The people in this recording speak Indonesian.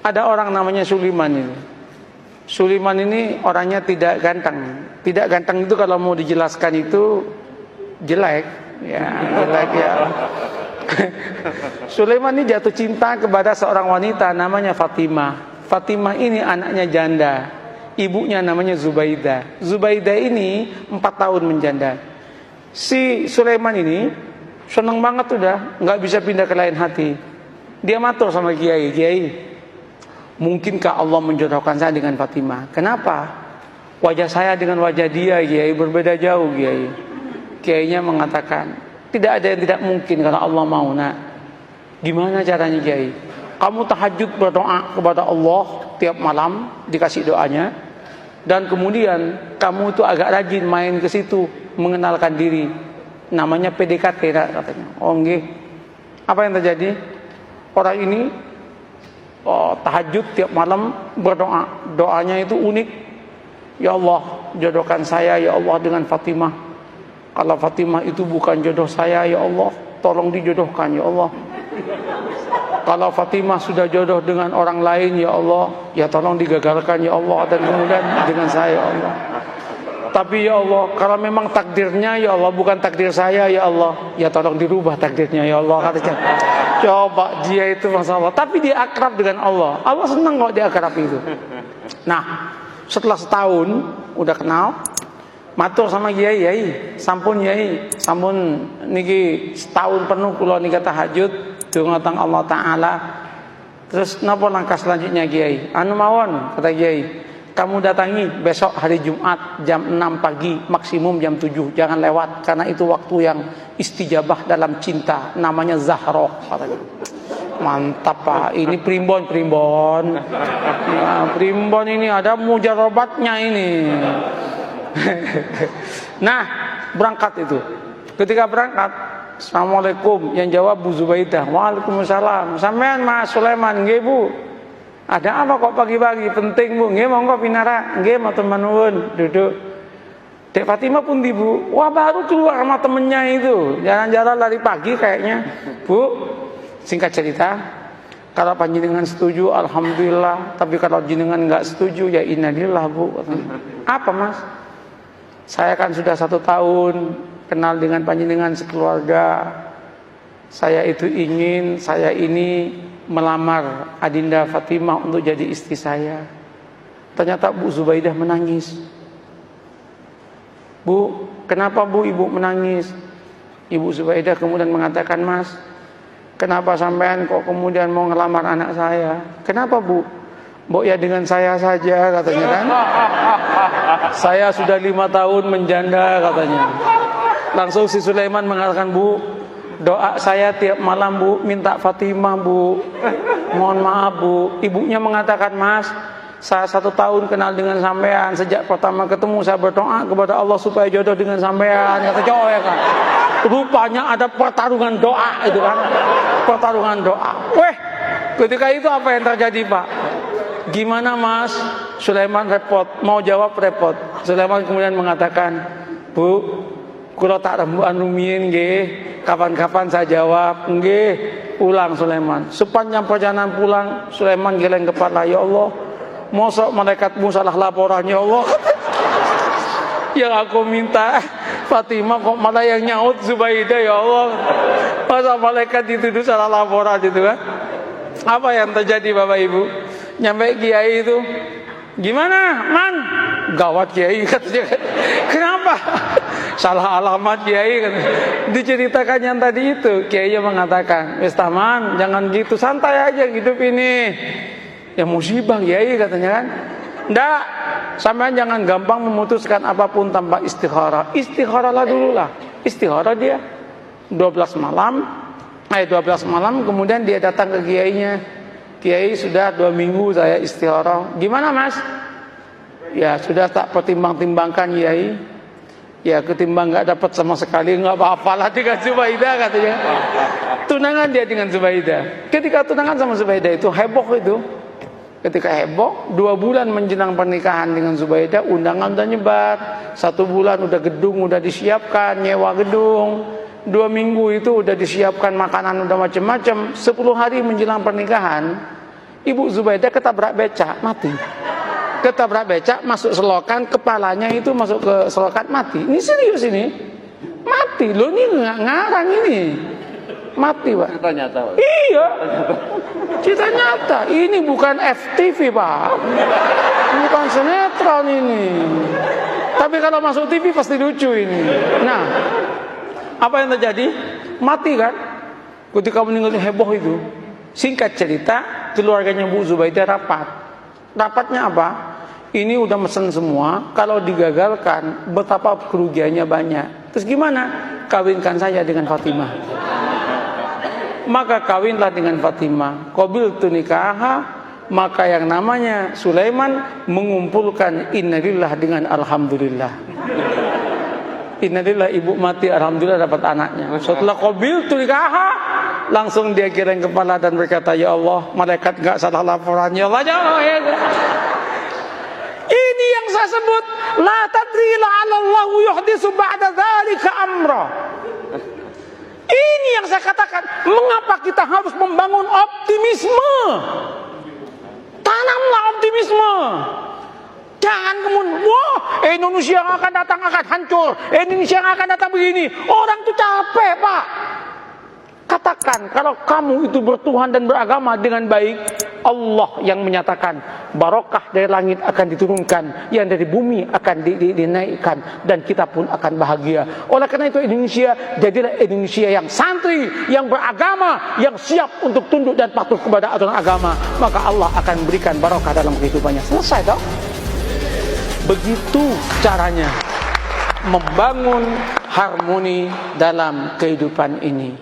Ada orang namanya Sulaiman ini. Sulaiman ini orangnya tidak ganteng. Tidak ganteng itu kalau mau dijelaskan itu jelek, ya jelek ya. Sulaiman ini jatuh cinta kepada seorang wanita namanya Fatimah. Fatimah ini anaknya janda. Ibunya namanya Zubaidah. Zubaidah ini 4 tahun menjanda. Si Sulaiman ini senang banget udah, nggak bisa pindah ke lain hati. Dia matur sama Kiai, Kiai, mungkinkah Allah menjodohkan saya dengan Fatimah? Kenapa? Wajah saya dengan wajah dia, Kiai, berbeda jauh, Kiai. Kiainya mengatakan, tidak ada yang tidak mungkin kalau Allah mau, nak. Gimana caranya, Kiai? Kamu tahajud berdoa kepada Allah tiap malam, dikasih doanya. Dan kemudian kamu itu agak rajin main ke situ, mengenalkan diri. Namanya PDKT, katanya. Oh, nggih. Apa yang terjadi? Orang ini tahajud tiap malam berdoa. Doanya itu unik. Ya Allah, jodohkan saya ya Allah dengan Fatimah. Kalau Fatimah itu bukan jodoh saya ya Allah, tolong dijodohkan ya Allah. Kalau Fatimah sudah jodoh dengan orang lain ya Allah, ya tolong digagalkan ya Allah, dan kemudian dengan saya ya Allah. Tapi ya Allah, kalau memang takdirnya ya Allah bukan takdir saya ya Allah, ya tolong dirubah takdirnya ya Allah, katanya. Coba dia itu masalah, tapi dia akrab dengan Allah. Allah senang kalau dia akrab itu. Nah, setelah setahun udah kenal, matur sama Kiai, Kiai, sampun Kiai, sampun niki setahun penuh kula nika tahajud dungatang Allah Taala. Terus napa langkah selanjutnya Kiai? Anu mawon, kata Kiai, kamu datangi besok hari Jumat jam 6 pagi, maksimum jam 7, jangan lewat karena itu waktu yang istijabah dalam cinta, namanya Zahra, katanya. Mantap Pak, ini primbon. Nah, primbon ini ada mujarobatnya ini. Nah, berangkat itu. Ketika berangkat, Assalamualaikum, yang jawab Bu Zubaidah. Waalaikumsalam. Sampean Mas Sulaiman, nggih Bu. Ada apa kok pagi-pagi? Penting Bu. Nggih monggo pinara. Nggih matur nuwun, duduk. Dek Fatimah pun di Bu. Wah, baru keluar sama temennya itu. Jalan-jalan lari pagi kayaknya. Bu, singkat cerita, kalau panjenengan setuju alhamdulillah, tapi kalau jenengan nggak setuju ya innalillah Bu. Apa Mas? Saya kan sudah 1 tahun kenal dengan panjenengan sekeluarga. Saya itu ingin saya ini melamar Adinda Fatimah untuk jadi istri saya. Ternyata Bu Zubaidah menangis. Bu, kenapa Bu Ibu menangis? Ibu Zubaidah kemudian mengatakan, Mas, kenapa sampean kok kemudian mau ngelamar anak saya? Kenapa Bu? Mbok ya dengan saya saja, katanya kan. Saya sudah 5 tahun menjanda, katanya. Langsung si Sulaiman mengatakan, Bu, doa saya tiap malam Bu, minta Fatimah Bu. Mohon maaf Bu. Ibunya mengatakan, Mas, saya 1 tahun kenal dengan sampean. Sejak pertama ketemu saya berdoa kepada Allah supaya jodoh dengan sampean. Kata cowok ya kan. Rupanya ada pertarungan doa itu kan. Pertarungan doa. Weh, ketika itu apa yang terjadi Pak? Gimana Mas? Sulaiman repot, mau jawab repot. Sulaiman kemudian mengatakan, Bu, kula tak rembukan rumiyin nggih, kapan-kapan saya jawab. Nggih, ulang Sulaiman. Sepanjang perjalanan pulang, Sulaiman geleng kepala, ya Allah, mosok malaikatmu salah laporan ya Allah. Yang aku minta Fatimah kok malah yang nyaut Zubaidah ya Allah. Masa malaikat dituduh salah laporan itu kan? Apa yang terjadi Bapak Ibu? Nyampe Kiai itu, gimana Man? Gawat Kiai katanya. Kenapa? Salah alamat Kiai katanya. Diceritakan yang tadi itu, Kiai mengatakan, wis taman, jangan gitu, santai aja hidup ini. Ya musibah Kiai katanya kan. Ndak, sampean jangan gampang memutuskan apapun tanpa istikharah. Istikharahlah dulu lah. Istikharah dia 12 malam kemudian dia datang ke kiainya. Kiai, sudah 2 minggu saya istikharah. Gimana Mas? Ya sudah tak pertimbang-timbangkan Kiai. Ya ketimbang nggak dapat sama sekali, nggak apa-apalah dengan Zubaidah katanya. Tunangan dia dengan Zubaidah. Ketika tunangan sama Zubaidah itu heboh itu. Ketika heboh, 2 bulan menjelang pernikahan dengan Zubaidah, undangan udah nyebar. 1 bulan udah gedung udah disiapkan, nyewa gedung. 2 minggu itu udah disiapkan makanan udah macam-macam. 10 hari menjelang pernikahan, Ibu Zubaidah ketabrak becak, mati. Ketabrak becak, masuk selokan, kepalanya itu masuk ke selokan, mati. Ini serius ini. Mati, loh ini nggak ngarang ini. Mati, Pak. Cerita nyata, Pak. Iya. Cerita nyata. Ini bukan FTV, Pak. Bukan sinetron ini. Tapi kalau masuk TV pasti lucu ini. Nah, apa yang terjadi? Mati kan? Ketika meninggalnya heboh itu. Singkat cerita, keluarganya Bu Zubaidah rapat. Rapatnya apa? Ini udah mesen semua. Kalau digagalkan, betapa kerugiannya banyak. Terus gimana? Kawinkan saya dengan Fatimah. Maka kawinlah dengan Fatimah. Qabiltu nikaha. Maka yang namanya Sulaiman mengumpulkan innalillah dengan alhamdulillah. Innalillah, ibu mati, alhamdulillah dapat anaknya. Setelah qabiltu nikaha, langsung dia giring kepala dan berkata, ya Allah, malaikat enggak salah laporan, ya Allah, jauh. Ini yang saya sebut la tadri la'allahu yuhdisu ba'da dzalika amra. Ini yang saya katakan, mengapa kita harus membangun optimisme? Tanamlah optimisme. Jangan kemudian, wah, Indonesia yang akan datang akan hancur, Indonesia yang akan datang begini. Orang itu capek, Pak. Katakan, kalau kamu itu bertuhan dan beragama dengan baik, Allah yang menyatakan barokah dari langit akan diturunkan, yang dari bumi akan dinaikkan, dan kita pun akan bahagia. Oleh karena itu Indonesia jadilah Indonesia yang santri, yang beragama, yang siap untuk tunduk dan patuh kepada aturan agama. Maka Allah akan berikan barokah dalam kehidupannya. Selesai dong. Begitu caranya membangun harmoni dalam kehidupan ini.